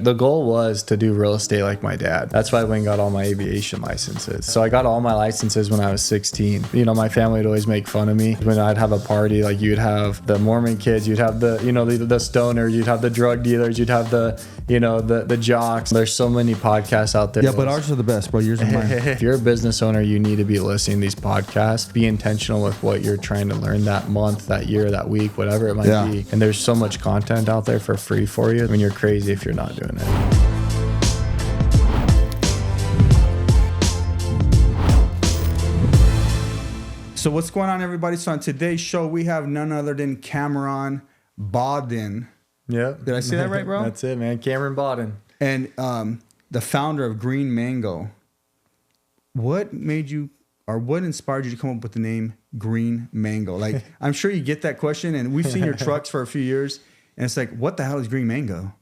The goal was to do real estate like my dad. That's why I went and got all my aviation licenses. So I got all my licenses when I was 16. You know, my family would always make fun of me when I'd have a party. Like, you'd have the Mormon kids, you'd have the, you know, the stoners, you'd have the drug dealers, you'd have the, you know, the jocks. There's so many podcasts out there. Yeah, but ours are the best, bro. Yours are mine. If you're a business owner, you need to be listening to these podcasts. Be intentional with what you're trying to learn that month, that year, that week, whatever it might be. And there's so much content out there for free for you. I mean, you're crazy if you're not doing it. So what's going on, everybody? So on today's show, we have none other than Cameron Bawden. Yep. Did I say that right, bro? That's it, man. Cameron Bawden. And the founder of Green Mango. What made you, or what inspired you to come up with the name Green Mango? Like, I'm sure you get that question, and we've seen your trucks for a few years, and it's like, what the hell is Green Mango?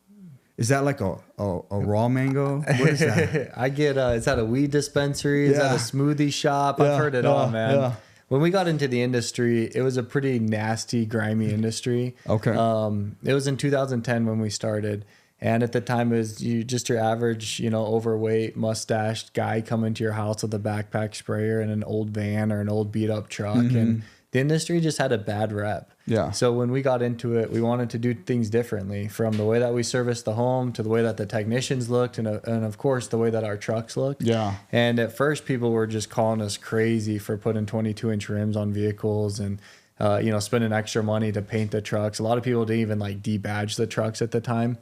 Is that like a raw mango? What is that? I get, is that a weed dispensary? Is that a smoothie shop? I've heard it all, man. Yeah. When we got into the industry, it was a pretty nasty, grimy industry. Okay. It was in 2010 when we started. And at the time, it was just your average, you know, overweight, mustached guy coming to your house with a backpack sprayer and an old van or an old beat up truck. Mm-hmm. And the industry just had a bad rep. Yeah. So when we got into it, we wanted to do things differently, from the way that we serviced the home to the way that the technicians looked, and of course the way that our trucks looked. Yeah. And at first, people were just calling us crazy for putting 22-inch rims on vehicles and you know, spending extra money to paint the trucks. A lot of people didn't even like debadge the trucks at the time.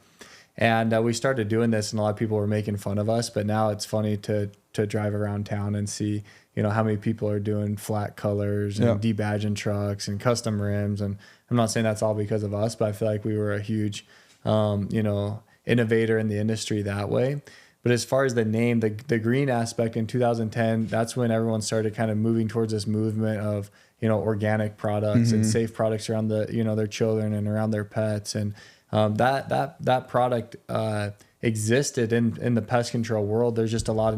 And we started doing this, and a lot of people were making fun of us. But now it's funny to drive around town and see, you know, how many people are doing flat colors and debadging trucks and custom rims. And I'm not saying that's all because of us, but I feel like we were a huge, you know, innovator in the industry that way. But as far as the name, the green aspect in 2010, that's when everyone started kind of moving towards this movement of, you know, organic products and safe products around the, you know, their children and around their pets. And that product existed in the pest control world. There's just not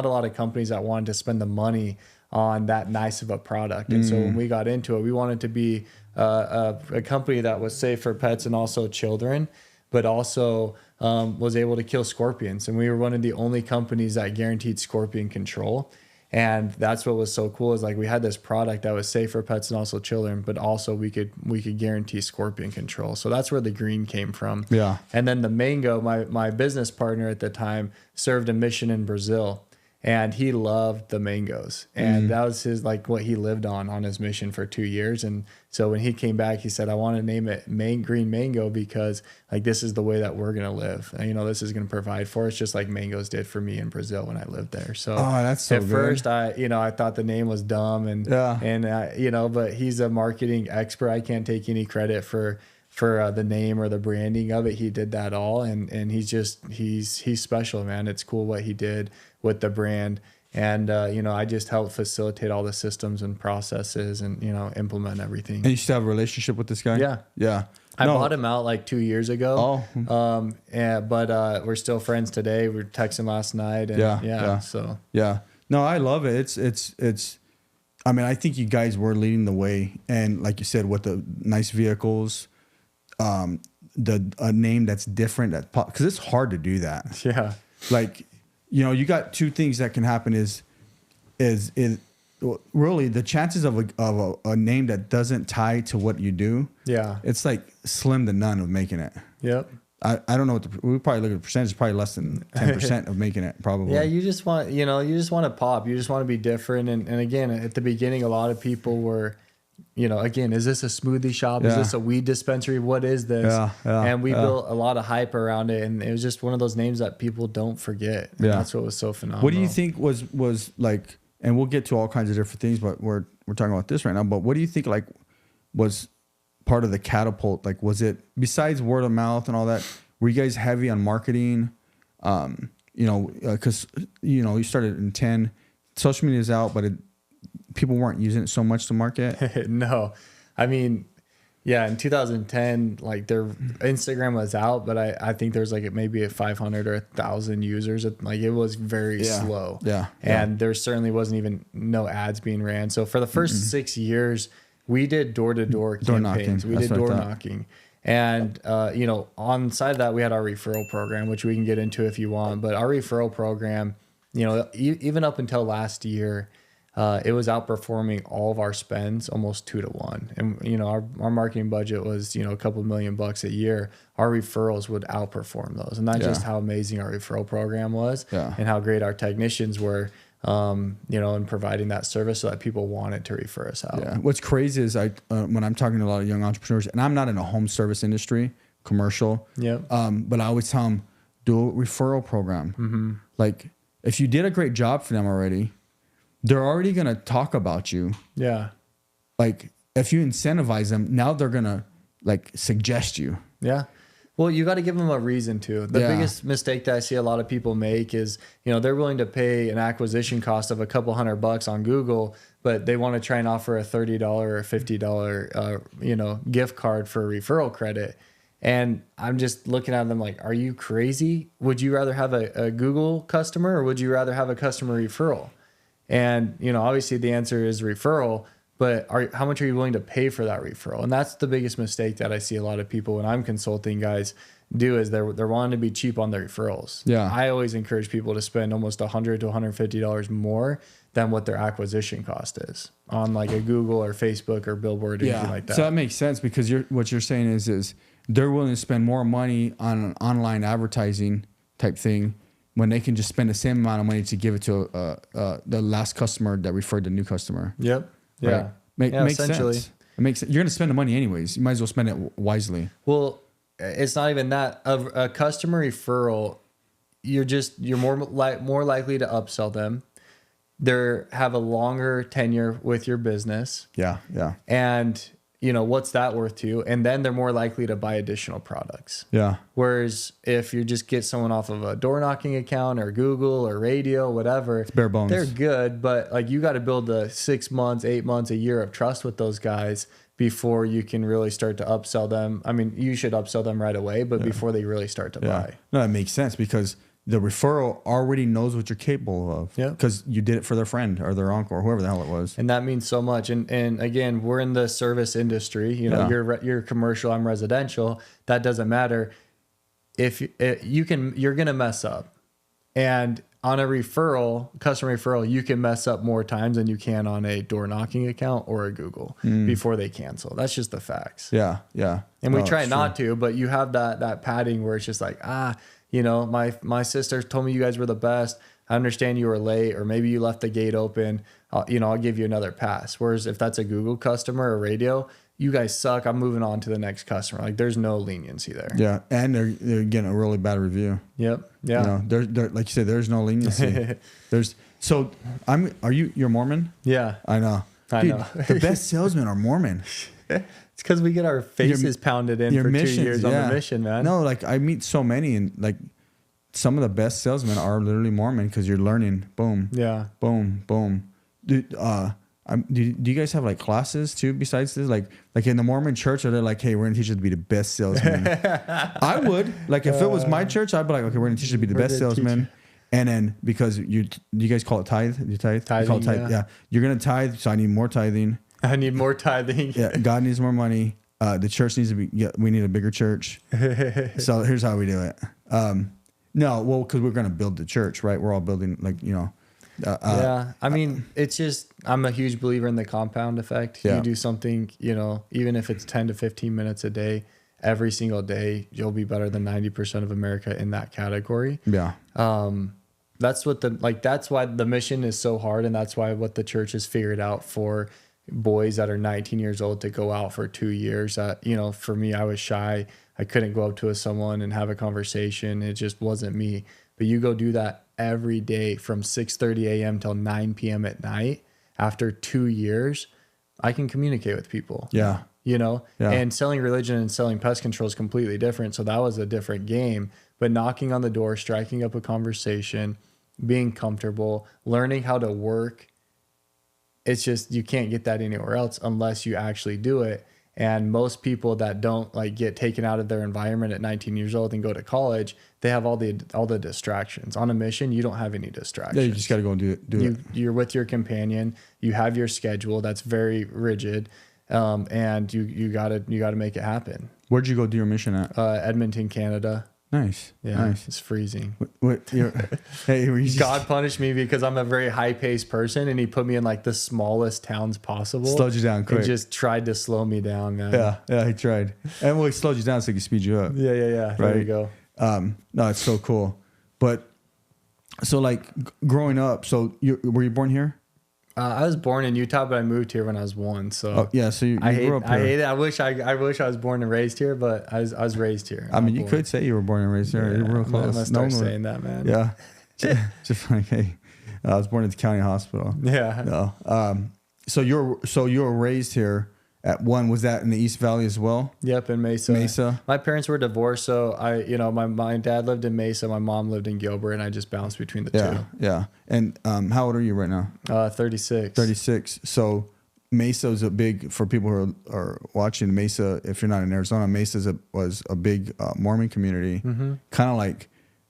a lot of companies that wanted to spend the money on that nice of a product. And so when we got into it, we wanted to be a company that was safe for pets and also children, but also was able to kill scorpions. And we were one of the only companies that guaranteed scorpion control. And that's what was so cool, is like we had this product that was safe for pets and also children, but also we could guarantee scorpion control. So that's where the green came from. Yeah. And then the mango, my business partner at the time served a mission in Brazil, and he loved the mangoes. And that was his, like, what he lived on his mission for 2 years. And so when he came back, he said, I want to name it Green Mango because, like, this is the way that we're going to live. And, you know, this is going to provide for us just like mangoes did for me in Brazil when I lived there. So that's so at good. First, I thought the name was dumb and you know, but he's a marketing expert. I can't take any credit for the name or the branding of it. He did that all. And he's special, man. It's cool what he did with the brand. And, you know, I just help facilitate all the systems and processes and, you know, implement everything. And you still have a relationship with this guy? Yeah. Yeah. I bought him out like 2 years ago. Oh. But we're still friends today. We were texting last night. And So. Yeah. No, I love it. It's, I mean, I think you guys were leading the way. And like you said, with the nice vehicles, a name that's different, because it's hard to do that. Yeah. Like, you know, you got two things that can happen is really the chances of a name that doesn't tie to what you do. Yeah. It's like slim to none of making it. Yep. I don't know we probably look at the percentage, probably less than 10% of making it, probably. Yeah, you just want to pop. You just want to be different. And again, at the beginning, a lot of people were, you know, again, is this a smoothie shop? Is this a weed dispensary? What is this? And we built a lot of hype around it. And it was just one of those names that people don't forget. And that's what was so phenomenal. What do you think was like, and we'll get to all kinds of different things, but we're talking about this right now. But what do you think, like, was part of the catapult? Like, was it, besides word of mouth and all that, were you guys heavy on marketing? You know, because, you know, you started in 10, social media is out, but people weren't using it so much to market. No, I mean, yeah, in 2010, like their Instagram was out, but I think there's like maybe 500 or 1,000 users. Like it was very slow. Yeah. And there certainly wasn't even no ads being ran. So for the first 6 years, we did door-to-door campaigns. We did door knocking. And, you know, on the side of that, we had our referral program, which we can get into if you want. But our referral program, you know, even up until last year, it was outperforming all of our spends almost 2-to-1. And, you know, our marketing budget was, you know, a couple $1 million a year. Our referrals would outperform those. And that's just how amazing our referral program was and how great our technicians were, you know, in providing that service so that people wanted to refer us out. Yeah. What's crazy is when I'm talking to a lot of young entrepreneurs, and I'm not in a home service industry, commercial, but I always tell them, do a referral program. Like if you did a great job for them already, they're already going to talk about you. Yeah. Like if you incentivize them, now they're going to like suggest you. Yeah. Well, you got to give them a reason to. The biggest mistake that I see a lot of people make is, you know, they're willing to pay an acquisition cost of a couple $100 on Google, but they want to try and offer a $30 or $50, you know, gift card for referral credit. And I'm just looking at them like, are you crazy? Would you rather have a Google customer or would you rather have a customer referral? And, you know, obviously the answer is referral, but how much are you willing to pay for that referral? And that's the biggest mistake that I see a lot of people when I'm consulting guys do is they're wanting to be cheap on their referrals. Yeah. I always encourage people to spend almost $100 to $150 more than what their acquisition cost is on like a Google or Facebook or billboard or anything like that. So that makes sense because what you're saying is they're willing to spend more money on an online advertising type thing when they can just spend the same amount of money to give it to the last customer that referred the new customer. Yep. Yeah. Right? Makes sense. It makes sense. You're going to spend the money anyways. You might as well spend it wisely. Well, it's not even that. A customer referral, you're more likely to upsell them. They have a longer tenure with your business. Yeah. Yeah. And you know, what's that worth to you? And then they're more likely to buy additional products. Yeah. Whereas if you just get someone off of a door knocking account or Google or radio, whatever, it's bare bones. They're good, but like you got to build the 6 months, 8 months, a year of trust with those guys before you can really start to upsell them. I mean, you should upsell them right away, but before they really start to buy. No, that makes sense because the referral already knows what you're capable of. Yeah. Because you did it for their friend or their uncle or whoever the hell it was. And that means so much. And again, we're in the service industry. You know, you're commercial, I'm residential. That doesn't matter. If you're gonna mess up. And on a customer referral, you can mess up more times than you can on a door knocking account or a Google before they cancel. That's just the facts. Yeah. Yeah. And we try not to, but you have that padding where it's just like, you know, my sister told me you guys were the best. I understand you were late, or maybe you left the gate open. I'll give you another pass. Whereas if that's a Google customer or radio, you guys suck. I'm moving on to the next customer. Like there's no leniency there. Yeah, and they're getting a really bad review. Yep. Yeah. You know, they're like you said, there's no leniency. You're Mormon? Yeah. I know. Dude, the best salesmen are Mormon. It's because we get our faces pounded in for 2 years on the mission, man. No, like I meet so many, and like some of the best salesmen are literally Mormon because you're learning. Boom. Yeah. Boom. Boom. Dude, do you guys have like classes too besides this? Like in the Mormon church, are they like, hey, we're gonna teach you to be the best salesman? I would. Like if it was my church, I'd be like, okay, we're gonna teach you to be the best salesman. And then because you guys call it tithe? You tithe? Tithing, you call it tithe? Yeah. You're gonna tithe, so I need more tithing. I need more tithing. Yeah, God needs more money. The church needs to be. Yeah, we need a bigger church. So here's how we do it. No, well, because we're gonna build the church, right? We're all building, like yeah, I mean, it's just I'm a huge believer in the compound effect. Yeah. You do something, even if it's 10 to 15 minutes a day, every single day, you'll be better than 90% of America in that category. Yeah. That's why the mission is so hard, and that's why what the church has figured out for boys that are 19 years old to go out for 2 years. For me, I was shy. I couldn't go up to someone and have a conversation. It just wasn't me. But you go do that every day from 6:30 a.m. till 9 p.m. at night. After 2 years, I can communicate with people. Yeah. And selling religion and selling pest control is completely different. So that was a different game. But knocking on the door, striking up a conversation, being comfortable, learning how to work, it's just, you can't get that anywhere else unless you actually do it. And most people that don't get taken out of their environment at 19 years old and go to college, they have all the distractions. On a mission, you don't have any distractions. Yeah, you just got to go and do it. You're with your companion. You have your schedule that's very rigid, and you gotta make it happen. Where'd you go do your mission at? Edmonton, Canada. Nice. Yeah, nice. it's freezing. Hey, were you just God punished me because I'm a very high paced person, and he put me in like the smallest towns possible. slowed you down quick? And just tried to slow me down, man. Yeah, he tried. And well, he slowed you down so he could speed you up. Yeah. Right. There you go. No, it's so cool. But so like growing up, so were you born here? I was born in Utah, but I moved here when I was 1. So Oh, yeah, so you I grew up here. I hate it. I wish I was born and raised here, but I was raised here. I mean, you could say you were born and raised here. You're real I'm close. gonna start saying that, man. Yeah. Just like, hey, I was born at the county hospital. Yeah. No. So you were raised here at 1. Was that in the East Valley as well? Yep, in Mesa. Mesa. My parents were divorced, so my dad lived in Mesa, my mom lived in Gilbert, and I just bounced between the two. Yeah. And how old are you right now? 36. 36. So Mesa is a big, for people who are watching, Mesa, if you're not in Arizona, Mesa was a big Mormon community, kind of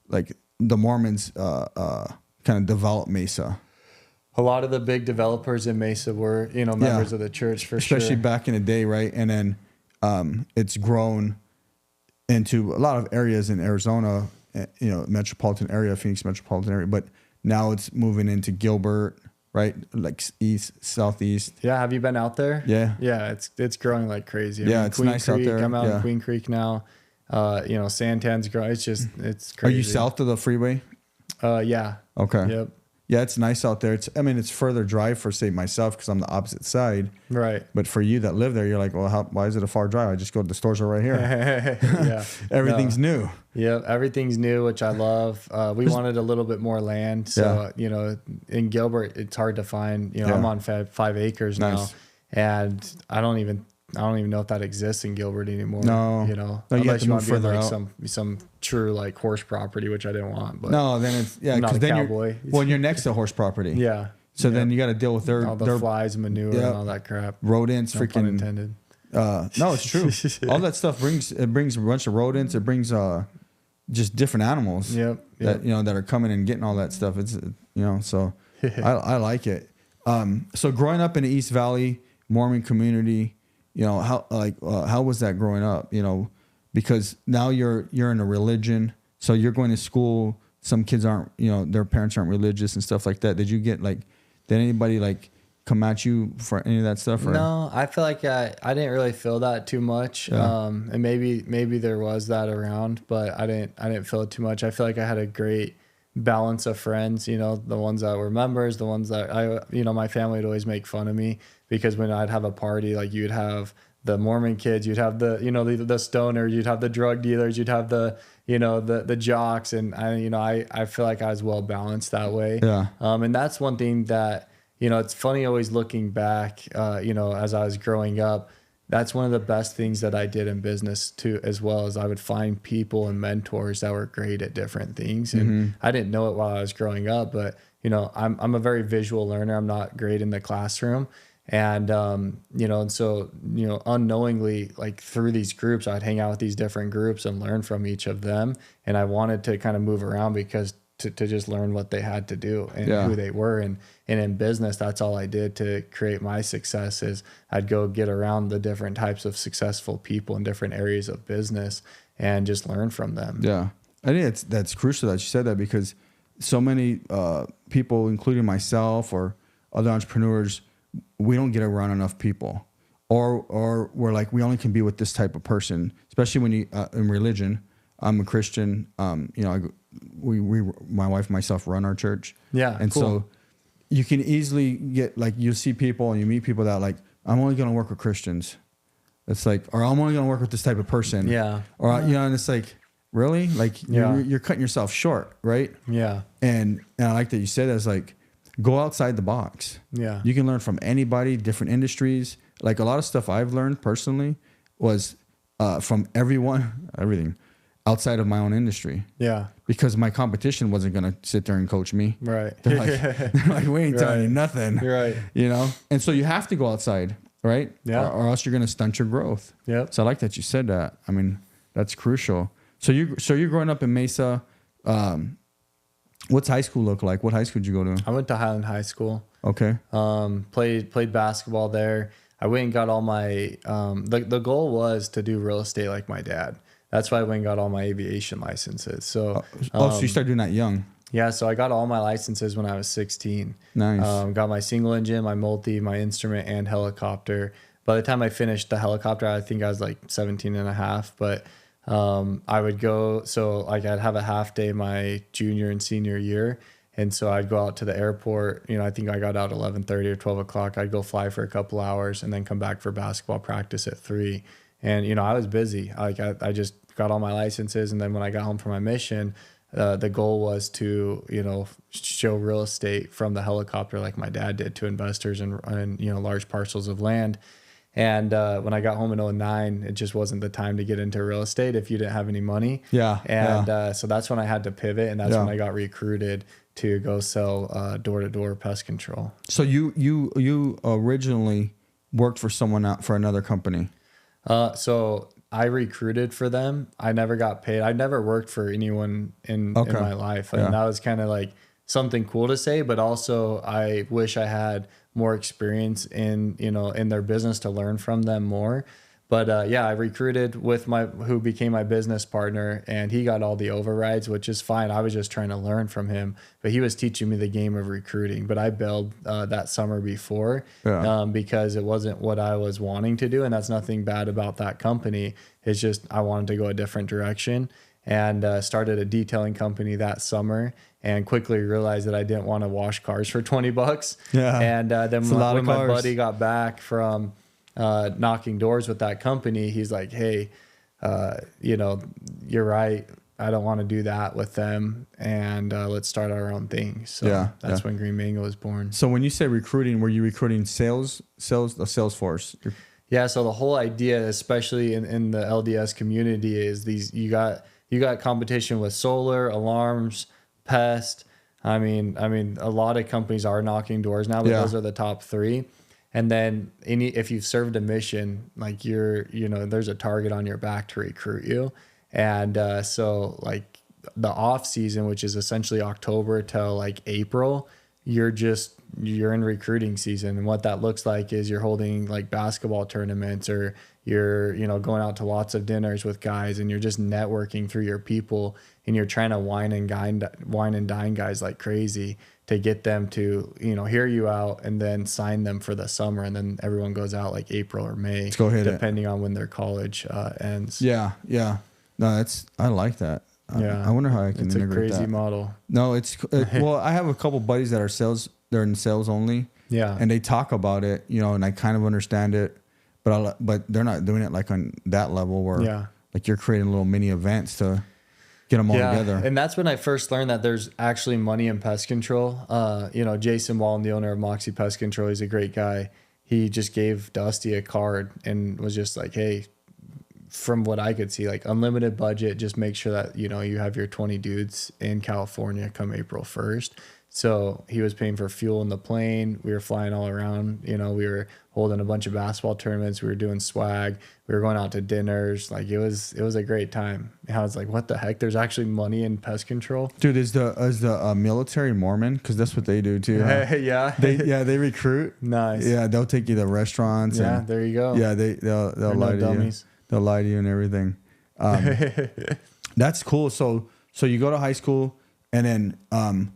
like the Mormons kind of developed Mesa. A lot of the big developers in Mesa were, members of the church for sure. Especially back in the day, right? And then it's grown into a lot of areas in Arizona, metropolitan area, Phoenix metropolitan area. But now it's moving into Gilbert, right? Like east, southeast. Yeah, have you been out there? Yeah. Yeah, it's growing like crazy. It's Queen nice Creek, out there. I'm out in Queen Creek now. Santan's growing. It's crazy. Are you south of the freeway? Yeah. Okay. Yep. Yeah, it's nice out there. It's further drive for, say, myself because I'm the opposite side. Right. But for you that live there, you're like, well, why is it a far drive? I just go to the stores are right here. Yeah. Everything's new. Yeah, everything's new, which I love. We wanted a little bit more land. So, in Gilbert, it's hard to find. I'm on 5 acres now. And I don't even know if that exists in Gilbert anymore. No. No, you have unless to you move want to be further like out. some true like horse property, which I didn't want. But No, then it's, I'm not because a then cowboy. you're next to horse property. Yeah. So then you got to deal with all the flies, manure, and all that crap. rodents, No pun freaking. intended. No, it's true. All that stuff brings a bunch of rodents. It brings just different animals. Yep. That that are coming and getting all that stuff. It's so I like it. So growing up in the East Valley Mormon community, how was that growing up? Because now you're in a religion, so you're going to school. Some kids aren't, their parents aren't religious and stuff like that. Did you get did anybody come at you for any of that stuff? Or? No, I feel like I didn't really feel that too much. Yeah. And maybe there was that around, but I didn't feel it too much. I feel like I had a great balance of friends, the ones that were members, the ones that my family would always make fun of me because when I'd have a party, like you'd have the Mormon kids, you'd have the the stoners, you'd have the drug dealers, you'd have the the jocks, and I feel like I was well balanced that way. Yeah. And that's one thing that it's funny always looking back, as I was growing up. That's one of the best things that I did in business too, as well as I would find people and mentors that were great at different things. And I didn't know it while I was growing up, but I'm a very visual learner. I'm not great in the classroom. And, and so, unknowingly, like through these groups, I'd hang out with these different groups and learn from each of them. And I wanted to kind of move around because to just learn what they had to do and who they were. And in business, that's all I did to create my success is I'd go get around the different types of successful people in different areas of business and just learn from them. Yeah. I think that's crucial that you said that because so many people, including myself or other entrepreneurs, we don't get around enough people, or we're like, we only can be with this type of person, especially when you in religion. I'm a Christian. We my wife and myself run our church. Yeah. And cool. so you can easily get you see people and you meet people that I'm only going to work with Christians. It's or I'm only going to work with this type of person. Yeah. Or, and it's really? You're cutting yourself short, right? Yeah. And I like that you said that. Go outside the box. Yeah. You can learn from anybody, different industries. A lot of stuff I've learned personally was from everything outside of my own industry. Yeah. Because my competition wasn't going to sit there and coach me. Right. They're like, we ain't telling you nothing. Right. And so you have to go outside, right? Yeah. Or else you're going to stunt your growth. Yep. So I like that you said that. I mean, that's crucial. So you're growing up in Mesa. What's high school look like? What high school did you go to? I went to Highland High School. Okay. Played basketball there. I went and got all my, the goal was to do real estate like my dad. That's why I went and got all my aviation licenses. So, so you started doing that young. yeah, so I got all my licenses when I was 16. Nice. Got my single engine, my multi, my instrument, and helicopter. By the time I finished the helicopter, I think I was like 17 and a half. But I would go, so like I'd have a half day my junior and senior year. And so I'd go out to the airport. You know, I think I got out 11:30 or 12 o'clock. I'd go fly for a couple hours and then come back for basketball practice at 3. And, you know, I was busy. Like I just got all my licenses. And then when I got home from my mission, the goal was to, you know, show real estate from the helicopter like my dad did to investors and you know, large parcels of land. And when I got home in 2009, it just wasn't the time to get into real estate if you didn't have any money. Yeah. And so that's when I had to pivot. And that's when I got recruited to go sell door-to-door pest control. So you originally worked for someone out for another company. So I recruited for them. I never got paid. I never worked for anyone in my life. And that was kind of like something cool to say, but also I wish I had more experience in, you know, in their business to learn from them more. But yeah, I recruited with who became my business partner, and he got all the overrides, which is fine. I was just trying to learn from him, but he was teaching me the game of recruiting. But I bailed that summer before because it wasn't what I was wanting to do. And that's nothing bad about that company. It's just I wanted to go a different direction, and started a detailing company that summer, and quickly realized that I didn't want to wash cars for $20. Yeah. And then when my buddy got back from knocking doors with that company, he's like, hey, you know, you're right. I don't want to do that with them. And let's start our own thing. So that's when Green Mango was born. So when you say recruiting, were you recruiting the sales force? Yeah. So the whole idea, especially in the LDS community, is you got competition with solar, alarms, pest. I mean, a lot of companies are knocking doors now, but those are the top 3. And then if you've served a mission, like there's a target on your back to recruit you. And so like the off season, which is essentially October till like April, you're in recruiting season. And what that looks like is you're holding like basketball tournaments, or you're, you know, going out to lots of dinners with guys, and you're just networking through your people, and you're trying to wine and dine guys like crazy to get them to, you know, hear you out and then sign them for the summer. And then everyone goes out like April or May, let's go hit depending on when their college ends. Yeah. Yeah. No, I like that. I wonder how I can integrate that. It's a crazy model. No, well, I have a couple buddies that are they're in sales only. Yeah. And they talk about it, you know, and I kind of understand it, but they're not doing it like on that level where like you're creating little mini events to get them all together. And that's when I first learned that there's actually money in pest control. You know, Jason Wallen, the owner of Moxie Pest Control, he's a great guy. He just gave Dusty a card and was just like, hey, from what I could see, like unlimited budget, just make sure that, you know, you have your 20 dudes in California come April 1st. So he was paying for fuel in the plane. We were flying all around, you know, we were holding a bunch of basketball tournaments. We were doing swag. We were going out to dinners. Like it was a great time. I was like, what the heck? There's actually money in pest control. Dude, is the military Mormon? Cause that's what they do too. Huh? Yeah. They recruit. Nice. Yeah. They'll take you to restaurants. Yeah. There you go. Yeah. They'll lie to dummies. They'll lie to you and everything. That's cool. So you go to high school, and then,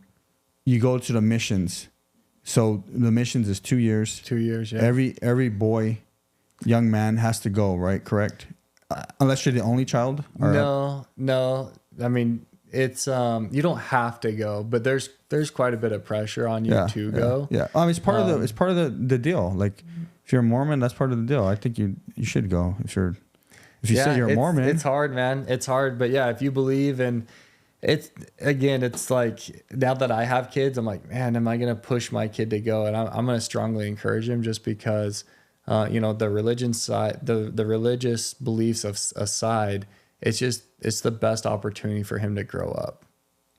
you go to the missions. So the missions is 2 years. 2 years, yeah. Every boy, young man has to go, right? Correct? Unless you're the only child? Or No. I mean, it's you don't have to go, but there's quite a bit of pressure on you to go. Yeah. I mean, it's part of the deal. Like if you're a Mormon, that's part of the deal. I think you should go if you say you're a Mormon. It's hard, man. It's hard, but yeah, if you believe in it's like now that I have kids, I'm like, man, am I going to push my kid to go? And I'm going to strongly encourage him, just because, you know, the religion side, the religious beliefs aside, it's the best opportunity for him to grow up,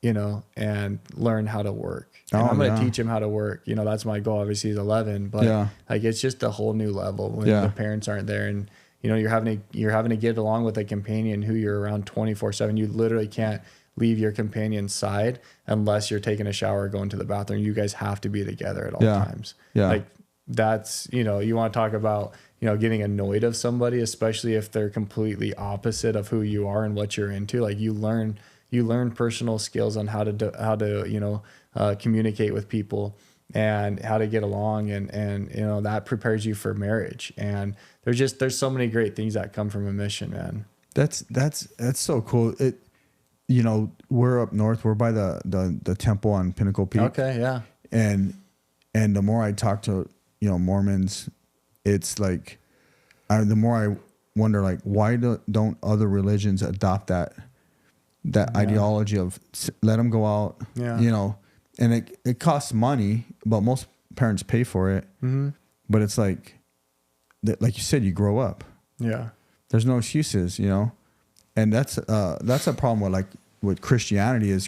you know, and learn how to work. And I'm going to teach him how to work. You know, that's my goal. Obviously he's 11, but like, it's just a whole new level when the parents aren't there, and, you know, you're having to get along with a companion who you're around 24/7. You literally can't leave your companion's side unless you're taking a shower or going to the bathroom. You guys have to be together at all times. Yeah. Like that's, you know, you want to talk about, you know, getting annoyed of somebody, especially if they're completely opposite of who you are and what you're into. Like you learn personal skills on how to, you know, communicate with people and how to get along. And, you know, that prepares you for marriage. And there's so many great things that come from a mission, man. That's so cool. You know, we're up north. We're by the temple on Pinnacle Peak. Okay, yeah. And the more I talk to, you know, Mormons, it's like, the more I wonder, like, why don't other religions adopt that ideology of let them go out, you know, and it costs money, but most parents pay for it. Mm-hmm. But it's like you said, you grow up. Yeah. There's no excuses, you know. And that's a problem with Christianity it's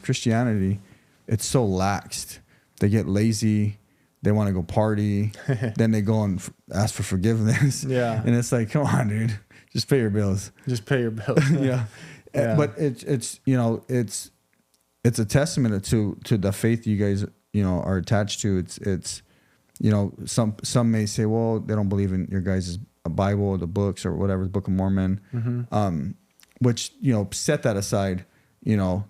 so laxed. They get lazy. They want to go party. Then they go and ask for forgiveness. Yeah. And it's like, come on, dude, just pay your bills. Yeah. But it's you know, it's a testament to the faith you guys, you know, are attached to. It's you know, some may say, well, they don't believe in your guys' Bible, the books or whatever, the Book of Mormon. Mm-hmm. Which, you know, set that aside, you know,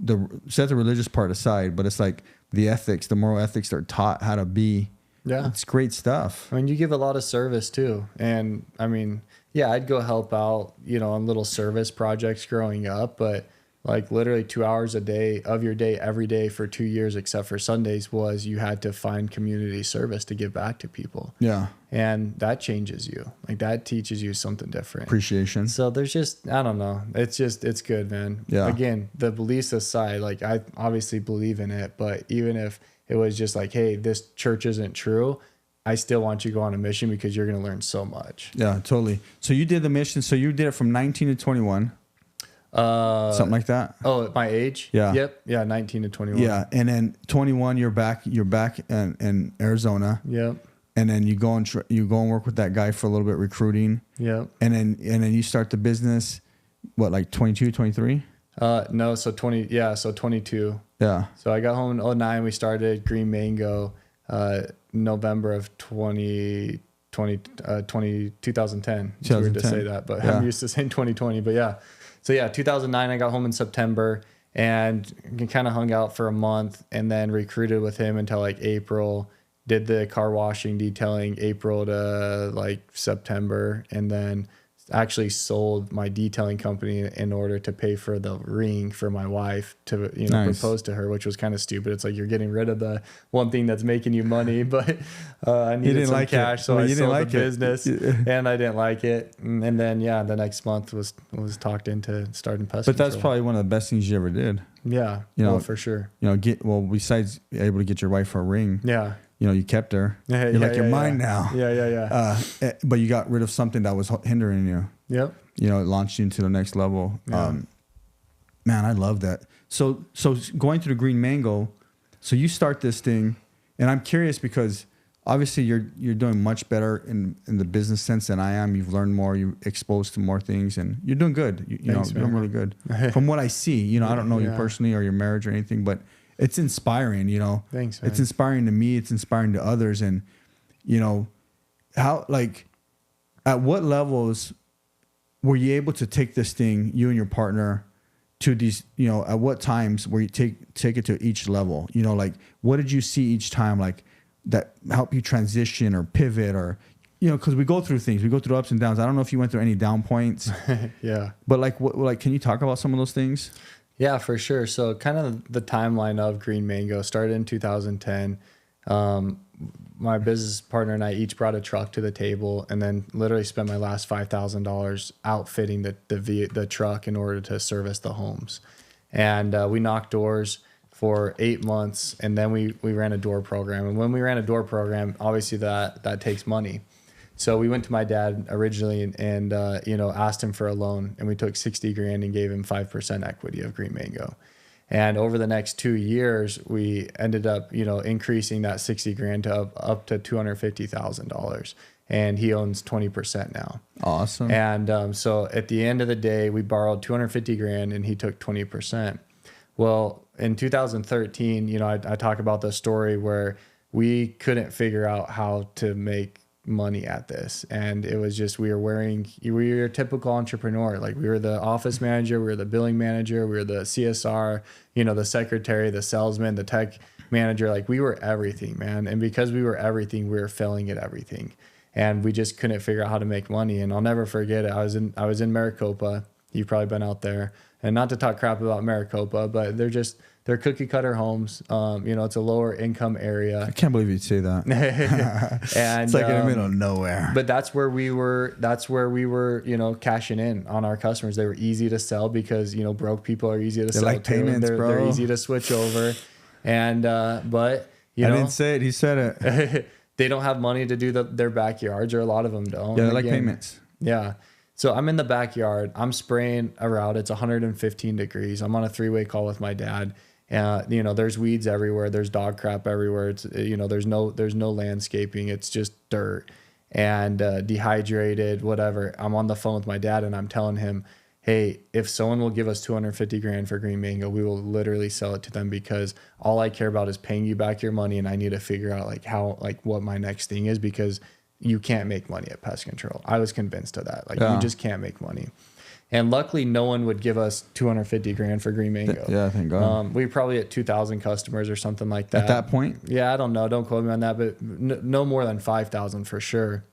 set the religious part aside, but it's like the ethics, the moral ethics they're taught how to be. Yeah. It's great stuff. I mean, you give a lot of service too. And I mean, yeah, I'd go help out, you know, on little service projects growing up, but like literally 2 hours a day of your day, every day for 2 years, except for Sundays, was you had to find community service to give back to people. Yeah. And that changes you. Like that teaches you something different. Appreciation. So there's just, I don't know. It's good, man. Yeah. Again, the beliefs aside, like I obviously believe in it, but even if it was just like, hey, this church isn't true, I still want you to go on a mission because you're going to learn so much. Yeah, totally. So you did the mission. So you did it from 19 to 21. Something like that. Oh, my age? Yeah. Yep. Yeah, 19 to 21. Yeah, and then 21, you're back in Arizona. Yep. And then you go and work with that guy for a little bit recruiting. Yep. And then you start the business. What, like 22, 23? No, so 20. Yeah, so 22. Yeah. So I got home in 2009. We started Green Mango, November of 2010. It's weird to say that, but I'm used to saying 2020. But yeah. So yeah, 2009, I got home in September and kind of hung out for a month and then recruited with him until like April, did the car washing detailing April to like September, and then actually sold my detailing company in order to pay for the ring for my wife to, you know, propose to her, which was kind of stupid. It's like you're getting rid of the one thing that's making you money, but I needed some cash, so I sold the business and I didn't like it. And then the next month was talked into starting Pest But Control. That's probably one of the best things you ever did. Yeah, you know, for sure. You know, besides able to get your wife a ring. Yeah. You know, you kept her. You're you're mine now. Yeah. But you got rid of something that was hindering you. Yep. You know, it launched you into the next level. Yeah. Man, I love that. So going through the Green Mango, so you start this thing, and I'm curious because obviously you're doing much better in the business sense than I am. You've learned more, you're exposed to more things, and you're doing good. Thanks, you're doing really good. From what I see, you know, I don't know you personally or your marriage or anything, but it's inspiring, you know. Thanks, man. It's inspiring to me. It's inspiring to others. And, you know, how, like, at what levels were you able to take this thing, you and your partner, to these, you know, at what times were you take it to each level? You know, like, what did you see each time, like, that help you transition or pivot or, you know, because we go through things. We go through ups and downs. I don't know if you went through any down points. Yeah. But, like, can you talk about some of those things? Yeah, for sure. So kind of the timeline of Green Mango started in 2010. My business partner and I each brought a truck to the table and then literally spent my last $5,000 outfitting the truck in order to service the homes. And we knocked doors for 8 months, and then we ran a door program. And when we ran a door program, obviously that takes money. So we went to my dad originally and you know, asked him for a loan, and we took $60,000 and gave him 5% equity of Green Mango. And over the next 2 years, we ended up, you know, increasing that $60,000 to up to $250,000. And he owns 20% now. Awesome. And so at the end of the day, we borrowed $250,000 and he took 20%. Well, in 2013, you know, I talk about the story where we couldn't figure out how to make money at this. And it was just, we were a typical entrepreneur. Like we were the office manager, we were the billing manager, we were the CSR, the secretary, the salesman, the tech manager. Like we were everything, man. And because we were everything, we were failing at everything. And we just couldn't figure out how to make money. And I'll never forget it. I was in Maricopa. You've probably been out there. And not to talk crap about Maricopa, but they're cookie cutter homes. It's a lower income area. I can't believe you'd say that. And it's like in the middle of nowhere. But that's where we were, cashing in on our customers. They were easy to sell because, broke people are easy to sell. Like payments, bro. They're easy to switch over. And, but, I didn't say it. He said it. They don't have money to do their backyards, or a lot of them don't. Yeah, they like payments. Yeah. So I'm in the backyard. I'm spraying a route. It's 115 degrees. I'm on a 3-way call with my dad. There's weeds everywhere. There's dog crap everywhere. It's, there's no landscaping. It's just dirt and dehydrated, whatever. I'm on the phone with my dad and I'm telling him, hey, if someone will give us $250,000 for green mango, we will literally sell it to them, because all I care about is paying you back your money. And I need to figure out what my next thing is, because you can't make money at pest control. I was convinced of that. You just can't make money. And luckily no one would give us $250,000 for green mango. Yeah, thank God. We were probably at 2,000 customers or something like that. At that point? Yeah, I don't know. Don't quote me on that, but no more than 5,000 for sure.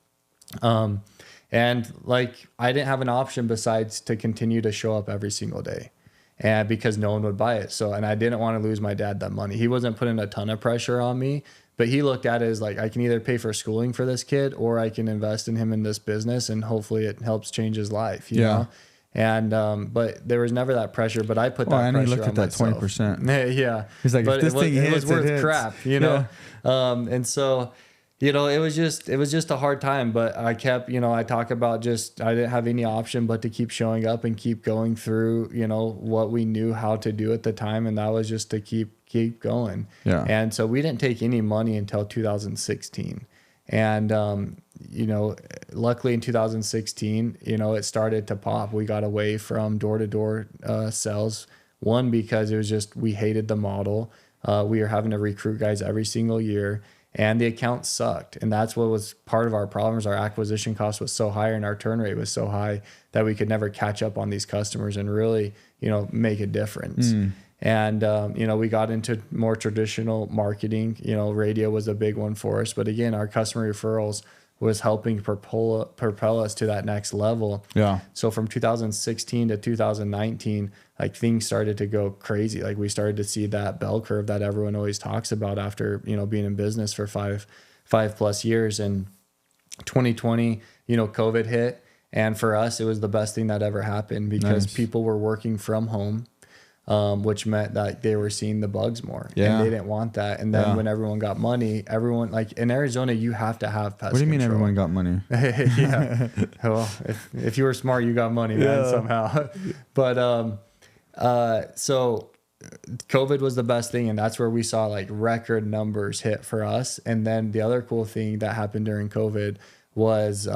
And I didn't have an option besides to continue to show up every single day, and because no one would buy it. And I didn't want to lose my dad that money. He wasn't putting a ton of pressure on me, but he looked at it as I can either pay for schooling for this kid, or I can invest in him in this business, and hopefully it helps change his life. You know? And, but there was never that pressure, but I put that pressure on myself. And he looked at that 20%. Yeah. He's like, but if this thing hits, it was worth hits. crap, And so, it was just a hard time, but I kept, I talk about I didn't have any option but to keep showing up and keep going through, what we knew how to do at the time. And that was just to keep going. Yeah. And so we didn't take any money until 2016. And, luckily in 2016, it started to pop. We got away from door-to-door sales. One, because it was we hated the model. We were having to recruit guys every single year, and the account sucked. And that's what was part of our problems. Our acquisition cost was so high and our turn rate was so high that we could never catch up on these customers and really, make a difference. And, we got into more traditional marketing. Radio was a big one for us. But again, our customer referrals was helping propel us to that next level. Yeah. So from 2016 to 2019, things started to go crazy. We started to see that bell curve that everyone always talks about after, being in business for five plus years. And 2020, COVID hit. And for us, it was the best thing that ever happened, because people were working from home. Which meant that they were seeing the bugs more, and they didn't want that. And then when everyone got money, everyone in Arizona, you have to have pest control. What do you mean everyone got money? Yeah. Well, if you were smart, you got money, man, somehow. But, so COVID was the best thing. And that's where we saw record numbers hit for us. And then the other cool thing that happened during COVID was,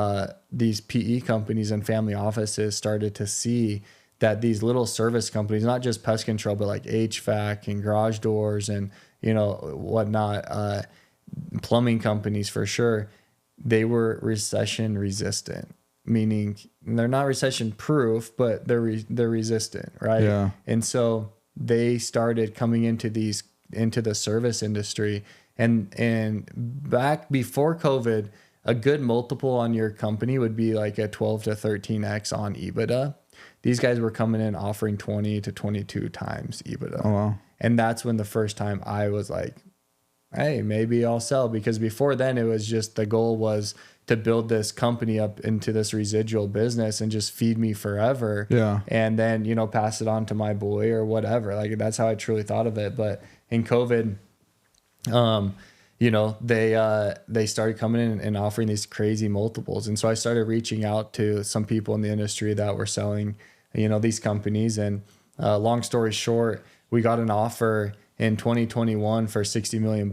these PE companies and family offices started to see that these little service companies, not just pest control, but HVAC and garage doors and, whatnot, plumbing companies for sure, they were recession resistant, meaning they're not recession proof, but they're resistant. Right. Yeah. And so they started coming into the service industry, and back before COVID, a good multiple on your company would be a 12 to 13x on EBITDA. These guys were coming in offering 20 to 22 times EBITDA. Oh, wow. And that's when the first time I was hey, maybe I'll sell, because before then it was just the goal was to build this company up into this residual business and just feed me forever. Yeah. And then, pass it on to my boy or whatever. That's how I truly thought of it. But in COVID, they started coming in and offering these crazy multiples. And so I started reaching out to some people in the industry that were selling, these companies. And long story short, we got an offer in 2021 for $60 million.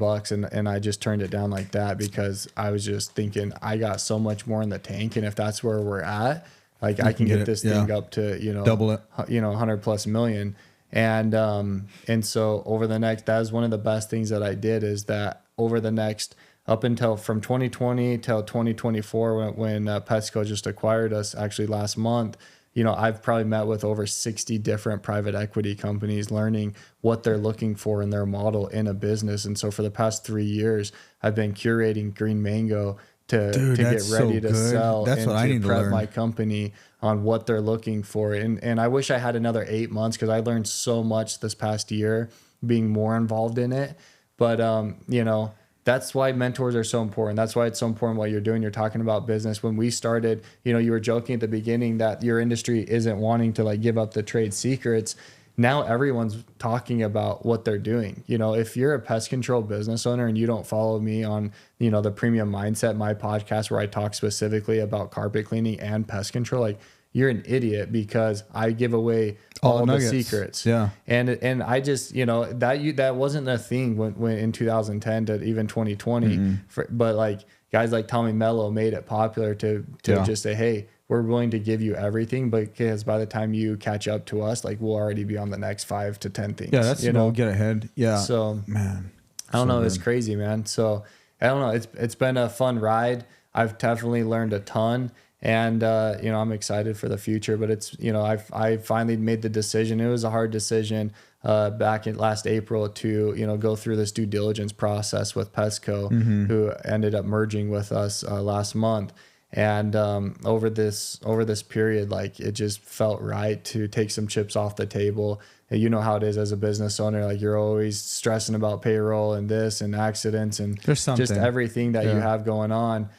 And I just turned it down like that, because I was just thinking I got so much more in the tank. And if that's where we're at, I can get this thing up to, double it, 100 plus million. And so that is one of the best things that I did, is that over the next up until from 2020 till 2024 when Pesco just acquired us actually last month. I've probably met with over 60 different private equity companies learning what they're looking for in their model in a business. And so for the past 3 years, I've been curating Green Mango to get ready to sell and to prep my company on what they're looking for. And I wish I had another 8 months because I learned so much this past year being more involved in it. But, that's why mentors are so important. That's why it's so important what you're doing. You're talking about business. When we started, you were joking at the beginning that your industry isn't wanting to like give up the trade secrets. Now everyone's talking about what they're doing. If you're a pest control business owner and you don't follow me on, the Premium Mindset, my podcast where I talk specifically about carpet cleaning and pest control, like you're an idiot because I give away all the secrets. Yeah. And I just, that wasn't a thing when in 2010 to even 2020. But like guys like Tommy Mello made it popular to just say, hey, we're willing to give you everything, because by the time you catch up to us, like we'll already be on the next 5 to 10 things. Yeah, that's we'll get ahead. Yeah. So man, I don't know. It's crazy, man. So I don't know. It's been a fun ride. I've definitely learned a ton. And, I'm excited for the future, but it's, I finally made the decision. It was a hard decision back in last April to, go through this due diligence process with Pesco, who ended up merging with us last month. And over this period, like it just felt right to take some chips off the table. And you know how it is as a business owner, like you're always stressing about payroll and this and accidents and just everything that you have going on.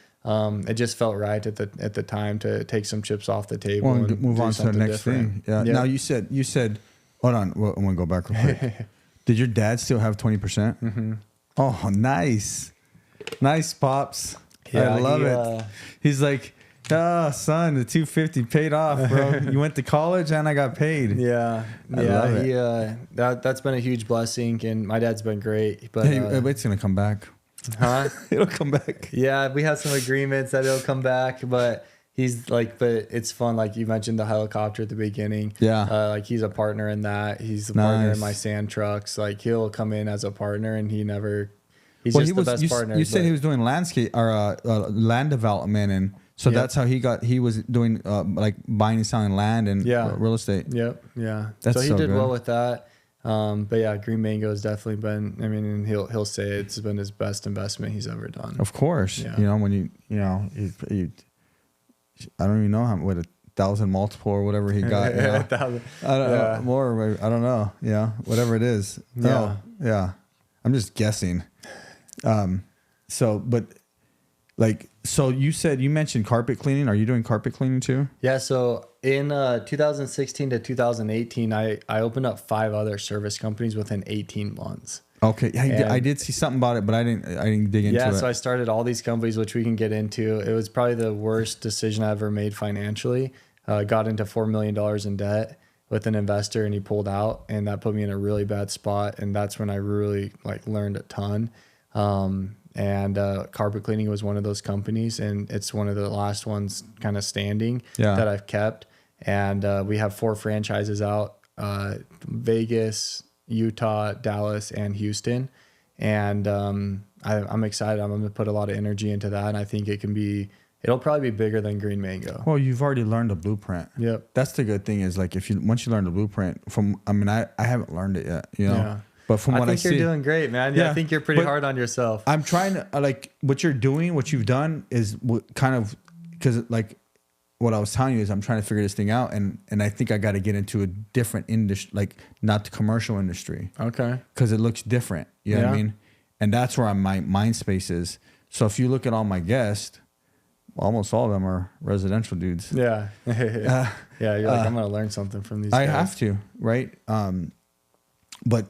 It just felt right at the time to take some chips off the table and move on to the next thing. Yeah. Now you said, hold on, I'm going to go back real quick. Did your dad still have 20%? Oh, nice. Nice, Pops. Yeah, I love it. He's like, son, the 250 paid off, bro. You went to college and I got paid. Yeah. I love it. That's been a huge blessing, and my dad's been great. But it's going to come back. Huh? It'll come back. Yeah, we have some agreements that it'll come back, but he's like, but it's fun. Like you mentioned the helicopter at the beginning. Yeah. Like he's a partner in that. He's a partner in my sand trucks. Like he'll come in as a partner, and he's just the best partner. You said he was doing landscape or land development, and so that's how he was doing like buying and selling land and real estate. Yep. Yeah. That's so he did well with that. But yeah, Green Mango has definitely been, and he'll say it's been his best investment he's ever done. Of course. Yeah. When you I don't even know what 1,000 multiple or whatever he got. I don't know, more. I don't know. Yeah. Whatever it is. Yeah. Yeah. I'm just guessing. So you mentioned carpet cleaning. Are you doing carpet cleaning too? Yeah. So in 2016 to 2018, I opened up 5 other service companies within 18 months. Okay. I did see something about it, but I didn't dig into it. Yeah. So I started all these companies, which we can get into. It was probably the worst decision I ever made financially. Got into $4 million in debt with an investor, and he pulled out, and that put me in a really bad spot. And that's when I really learned a ton. And carpet cleaning was one of those companies, and it's one of the last ones kind of standing that I've kept. And we have 4 franchises out, Vegas, Utah, Dallas, and Houston. And I'm excited. I'm going to put a lot of energy into that, and I think it'll probably be bigger than Green Mango. Well, you've already learned the blueprint. Yep. That's the good thing is once you learn the blueprint I haven't learned it yet, Yeah. But from what I see, you're doing great, man. Yeah, I think you're pretty hard on yourself. I'm trying to what you're doing, what you've done is kind of because what I was telling you is I'm trying to figure this thing out, and I think I got to get into a different industry, not the commercial industry. Okay. Because it looks different. You know what I mean? And that's where my mind space is. So if you look at all my guests, almost all of them are residential dudes. Yeah. Yeah. You're I'm going to learn something from these guys. I have to, right? But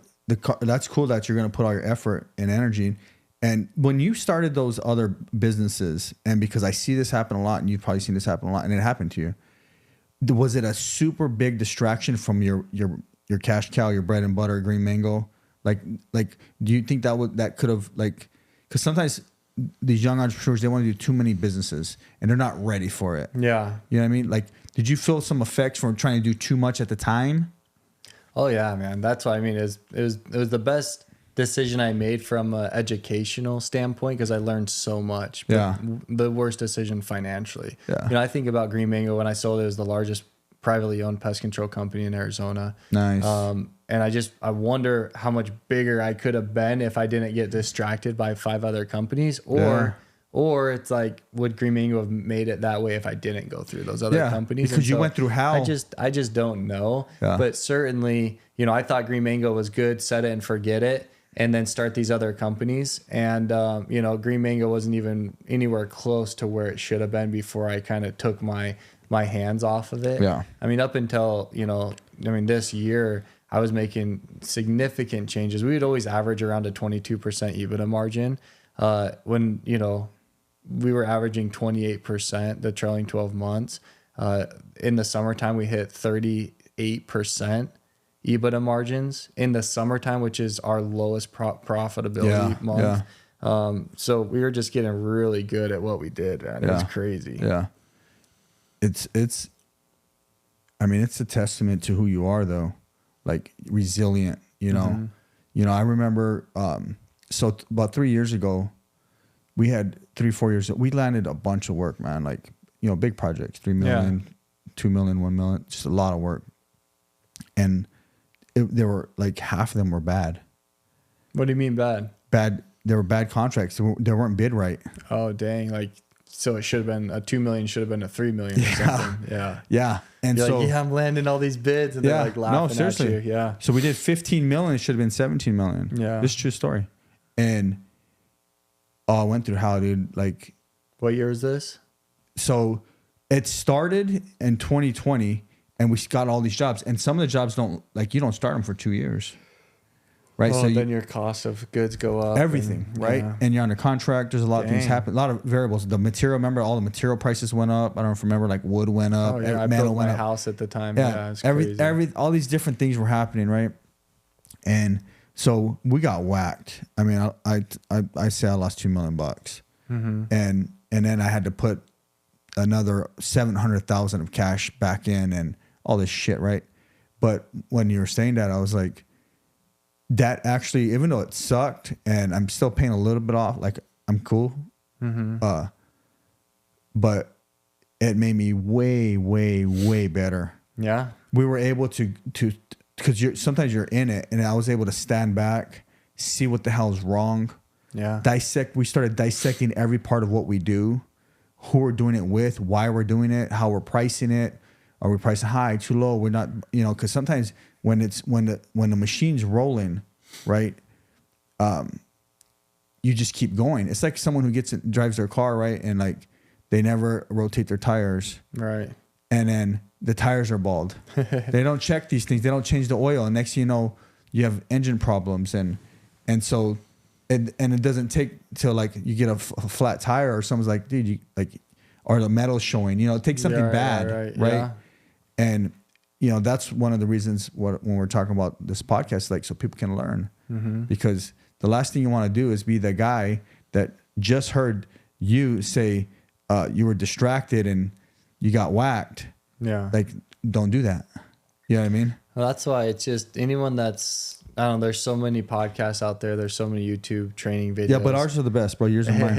that's cool that you're going to put all your effort and energy. And when you started those other businesses, and because I see this happen a lot, and you've probably seen this happen a lot, and it happened to you, was it a super big distraction from your cash cow, your bread and butter, Green Mango? Like, do you think that could have because sometimes these young entrepreneurs, they want to do too many businesses and they're not ready for it. Yeah. You know what I mean? Did you feel some effects from trying to do too much at the time? Oh yeah, man. That's what I mean. It was the best decision I made from an educational standpoint because I learned so much. But Yeah. the worst decision financially. Yeah. You know, I think about Green Mango when I sold it as the largest privately owned pest control company in Arizona. Nice. And I wonder how much bigger I could have been if I didn't get distracted by 5 other companies, or it's like, would Green Mango have made it that way if I didn't go through those other companies? Because you went through hell. I just don't know. Yeah. But certainly, you know, I thought Green Mango was good, set it and forget it, and then start these other companies. And, you know, Green Mango wasn't even anywhere close to where it should have been before I kind of took my hands off of it. Yeah. I mean, up until, you know, this year, I was making significant changes. We would always average around a 22% EBITDA margin. When, you know, we were averaging 28% the trailing 12 months. In the summertime, we hit 38% EBITDA margins in the summertime, which is our lowest profitability month. Yeah. So we were just getting really good at what we did, man. It was crazy. Yeah. It's I mean, it's a testament to who you are though. Like resilient, you know. Mm-hmm. You know, I remember so about 3 years ago, we had 3-4 years ago, we landed a bunch of work, man. Like, you know, big projects, 3 million, 2 million, 1 million, just a lot of work. And there were like half of them were bad. What do you mean bad? Bad. There were bad contracts. They weren't bid right. Oh, dang. Like, so it should have been a 2 million, should have been a 3 million or something. Yeah. Yeah. And You're so, like, I'm landing all these bids, and they're like laughing at you. Yeah. So we did 15 million. It should have been 17 million. Yeah. This is a true story. And I went through hell, dude. Like, What year is this? so it started in 2020 and we got all these jobs, and some of the jobs you don't start them for 2 years. Right. Oh, So then your cost of goods go up. everything, right? Yeah. And you're under contract. There's a lot of things Dang. happen. A lot of variables. The material, remember, all the material prices went up. I don't know if you remember, like wood went up. Oh, yeah. I metal built went my up. house at the time. Yeah. It's crazy. All these different things were happening, right? And so we got whacked. I mean, I say I lost $2 million, Mm-hmm. and then I had to put another 700,000 of cash back in and all this shit, right? But when you were saying that, I was like, that actually, even though it sucked and I'm still paying a little bit off, like I'm cool. Mm-hmm. But it made me way, way, way better. Yeah. We were able to, because sometimes you're in it, and I was able to stand back, see what the hell's wrong, Yeah. we started dissecting every part of what we do, who we're doing it with, why we're doing it, how we're pricing it. Are we pricing high, too low? We're not, you know, because sometimes when the machine's rolling, right, you just keep going. It's like someone who drives their car, right, and like they never rotate their tires, Right. and then the tires are bald. They don't check these things. They don't change the oil, and next thing you know, you have engine problems, and so. And it doesn't take till like you get a flat tire, or someone's like, dude, you like, or the metal's showing, you know, it takes something bad, right? Yeah. And you know, that's one of the reasons when we're talking about this podcast, like, so people can learn, because the last thing you want to do is be the guy that just heard you say you were distracted and you got whacked. Yeah. Like, don't do that. You know what I mean? Well, that's why it's just anyone that's, I don't know, there's so many podcasts out there. There's so many YouTube training videos. Yeah, but ours are the best, bro. Yours and mine.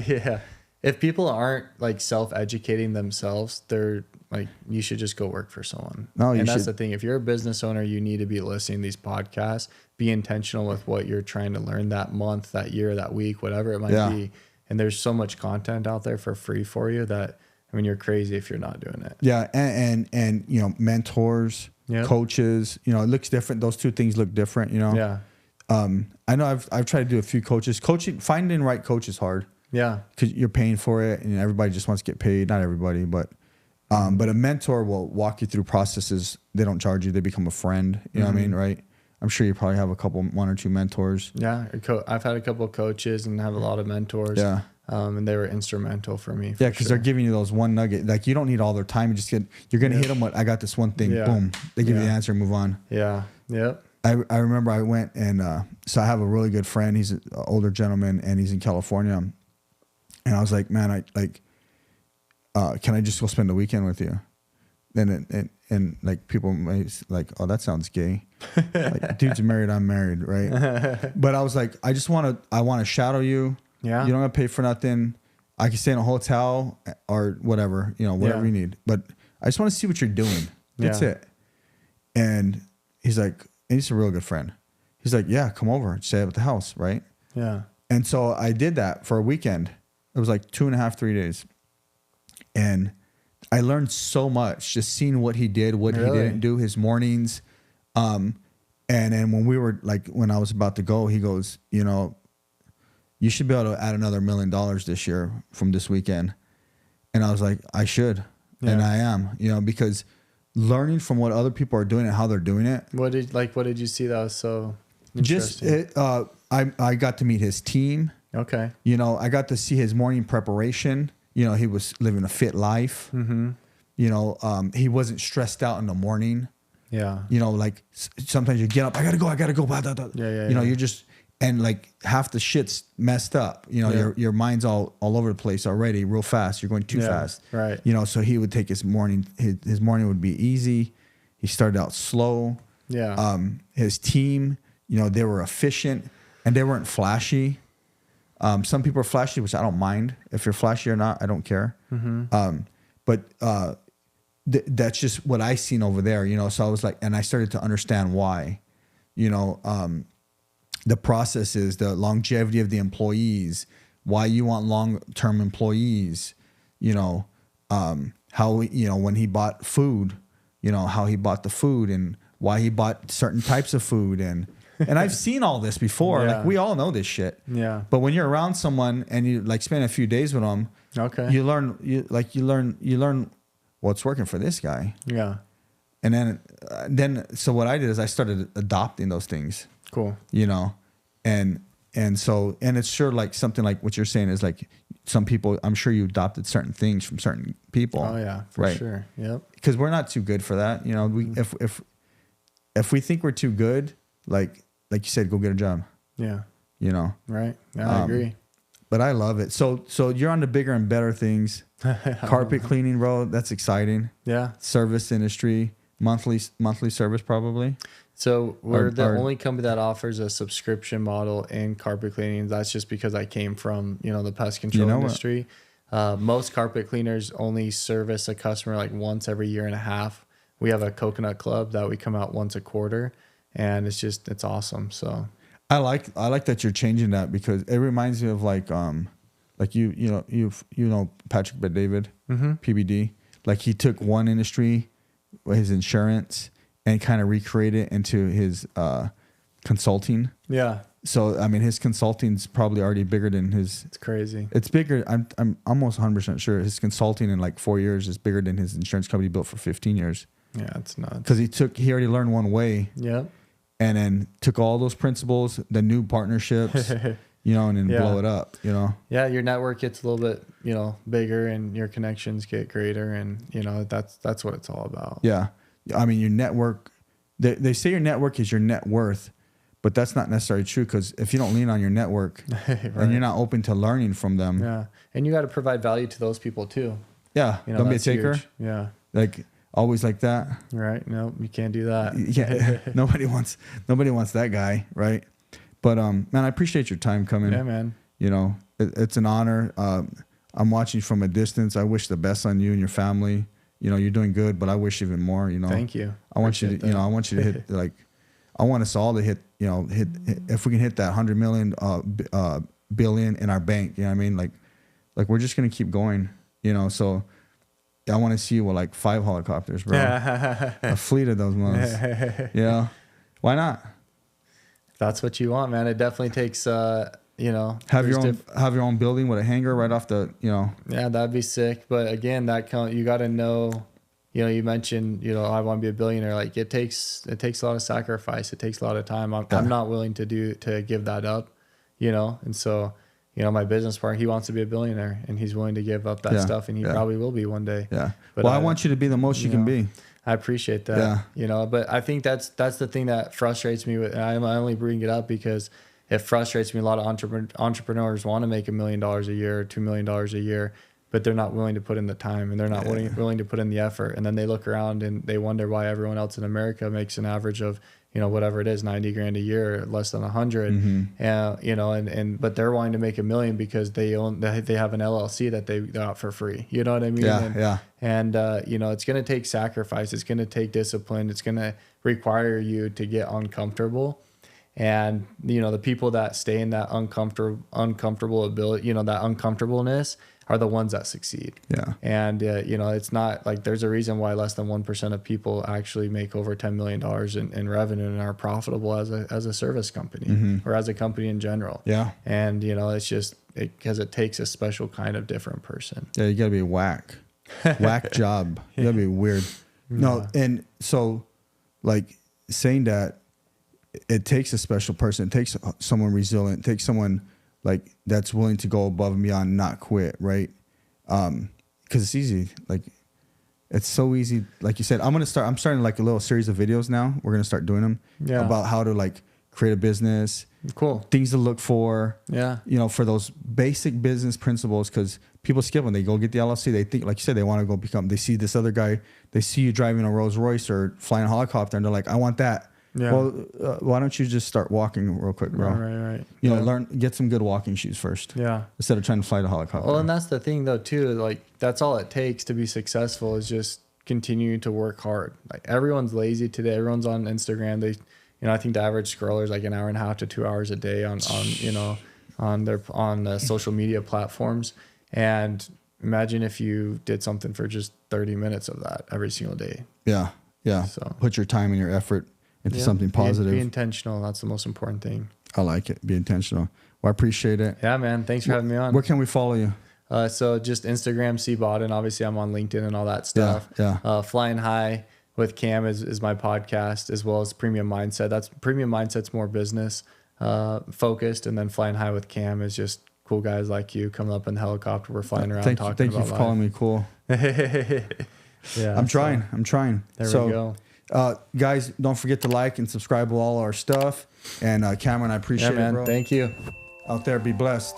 Yeah. If people aren't like self-educating themselves, they're like, you should just go work for someone. No, you and that's should. the thing. If you're a business owner, you need to be listening to these podcasts. Be intentional with what you're trying to learn that month, that year, that week, whatever it might be. And there's so much content out there for free for you that, I mean, you're crazy if you're not doing it. Yeah, and you know, mentors, coaches, you know, it looks different. Those two things look different, you know. Yeah. I know I've tried to do a few coaches. Finding the right coach is hard. Yeah. Because you're paying for it, and everybody just wants to get paid. Not everybody, but a mentor will walk you through processes. They don't charge you. They become a friend. You know what I mean, right? I'm sure you probably have one or two mentors. Yeah. I've had a couple of coaches and have a lot of mentors. Yeah. And they were instrumental for me. Yeah, because they're giving you those one nugget. Like, you don't need all their time. You're going to hit them with, I got this one thing. Yeah. Boom. They give you the answer and move on. Yeah. Yep. I remember I went and so I have a really good friend. He's an older gentleman and he's in California. And I was like, man, can I just go spend the weekend with you? and like people may like, oh, that sounds gay. Like, dude's married, I'm married, right? But I was like, I want to shadow you. Yeah. You don't have to pay for nothing. I can stay in a hotel or whatever, whatever you need. But I just want to see what you're doing. That's it. And he's like, and he's a real good friend. He's like, yeah, come over and stay at the house, right? Yeah. And so I did that for a weekend. It was like 2.5, 3 days. And I learned so much just seeing what he did, what he didn't do, his mornings. And then when I was about to go, he goes, you should be able to add another $1 million this year from this weekend. And I was like, I should. Yeah. And I am, because learning from what other people are doing and how they're doing it. What did you see that was so interesting? I got to meet his team. Okay. I got to see his morning preparation. He was living a fit life. Mm-hmm. He wasn't stressed out in the morning. Yeah. Like sometimes you get up, I gotta go. Blah, blah, blah. Yeah. You're just, and like half the shit's messed up. Your mind's all over the place already real fast. You're going too fast. Right. So he would take his morning, his morning would be easy. He started out slow. Yeah. His team, they were efficient and they weren't flashy. Some people are flashy, which I don't mind. If you're flashy or not, I don't care. Mm-hmm. But that's just what I seen over there, So I was like, and I started to understand why, the processes, the longevity of the employees, why you want long-term employees, how, when he bought food, how he bought the food and why he bought certain types of food. And I've seen all this before. Yeah. Like we all know this shit. Yeah. But when you're around someone and you like spend a few days with them, okay, you learn what's working for this guy. Yeah. And so what I did is I started adopting those things. Cool. And it's sure like something like what you're saying is like some people, I'm sure you adopted certain things from certain people. Oh yeah, for sure. Yep. Because we're not too good for that. If we think we're too good, like you said, go get a job. Yeah. Right. Yeah, I agree. But I love it. So you're on the bigger and better things. Carpet cleaning, bro. That's exciting. Yeah. Service industry, monthly service probably. So we're the only company that offers a subscription model in carpet cleaning. That's just because I came from, the pest control industry. Most carpet cleaners only service a customer like once every year and a half. We have a coconut club that we come out once a quarter, and it's awesome. So I like that you're changing that because it reminds me of like Patrick Bet-David, mm-hmm. PBD. Like he took one industry, his insurance, and kind of recreate it into his consulting. Yeah. So I mean, his consulting's probably already bigger than his. It's crazy. It's bigger. I'm almost 100% sure his consulting in like 4 years is bigger than his insurance company built for 15 years. Yeah, it's nuts. Because he already learned one way. Yeah. And then took all those principles, the new partnerships, and then blow it up. Yeah, your network gets a little bit bigger, and your connections get greater, and that's what it's all about. Yeah. I mean, your network, they say your network is your net worth, but that's not necessarily true because if you don't lean on your network right. and you're not open to learning from them. Yeah. And you got to provide value to those people too. Yeah. Don't be a taker. Huge. Yeah. Like always like that. Right. No, you can't do that. Yeah. Nobody wants that guy. Right. But, man, I appreciate your time coming. Yeah, man. It's an honor. I'm watching from a distance. I wish the best on you and your family. You're doing good, but I wish even more, Thank you. I want you to, I want you to hit I want us all to hit if we can hit that 100 million, billion in our bank, you know what I mean? Like we're just going to keep going, so I want to see you with like 5 helicopters, bro. A fleet of those ones. Yeah. Why not? That's what you want, man. It definitely takes, have your own building with a hangar right off the, Yeah, that'd be sick. But again, you got to know, you mentioned, I want to be a billionaire. Like it takes a lot of sacrifice. It takes a lot of time. I'm not willing to give that up, and so, my business partner, he wants to be a billionaire and he's willing to give up that stuff, and he probably will be one day. Yeah. But I want you to be the most you can be. I appreciate that. Yeah. But I think that's the thing that frustrates me with, and I only bring it up because it frustrates me. A lot of entrepreneurs want to make $1 million a year or $2 million a year, but they're not willing to put in the time, and they're not willing to put in the effort. And then they look around and they wonder why everyone else in America makes an average of, you know, whatever it is, 90 grand a year, less than 100. You know, but they're wanting to make $1 million because they have an LLC that they got for free. You know what I mean? And you know, it's going to take sacrifice. It's going to take discipline. It's going to require you to get uncomfortable. And, you know, the people that stay in that uncomfortable ability, you know, that uncomfortableness are the ones that succeed. Yeah. And, you know, it's not like there's a reason why less than 1% of people actually make over $10 million in revenue and are profitable as a service company or as a company in general. Yeah. And, you know, it's just because it takes a special kind of different person. Yeah. You got to be whack job. You got to be weird. No. And so like saying that, it takes a special person. It takes someone resilient. It takes someone like that's willing to go above and beyond, not quit, right? Because it's easy. Like it's so easy. Like you said, I'm starting like a little series of videos now. We're gonna start doing them about how to like create a business. Cool. Things to look for. Yeah. You know, for those basic business principles, because people skip when they go get the LLC. They think, like you said, they want to go become. They see this other guy. They see you driving a Rolls Royce or flying a helicopter, and they're like, I want that. Yeah. Well, why don't you just start walking real quick, bro? Right. You know, get some good walking shoes first. Yeah. Instead of trying to fly the helicopter. Well, and that's the thing though, too. Like that's all it takes to be successful is just continue to work hard. Like everyone's lazy today. Everyone's on Instagram. They, you know, I think the average scroller is like an hour and a half to 2 hours a day on you know, on the social media platforms. And imagine if you did something for just 30 minutes of that every single day. Yeah. Yeah. So put your time and your effort into something positive. Be intentional. That's the most important thing. I like it. Be intentional. Well, I appreciate it. Yeah, man. Thanks for having me on. Where can we follow you? So just Instagram, C Bawden. Obviously, I'm on LinkedIn and all that stuff. Yeah. Flying High with Cam is my podcast, as well as Premium Mindset. Premium Mindset's more business focused, and then Flying High with Cam is just cool guys like you coming up in the helicopter. We're flying around talking about life. Thank you for calling me cool. I'm trying. There we go. Guys, don't forget to like and subscribe to all our stuff. And Cameron, I appreciate it, bro. Thank you. Out there, be blessed.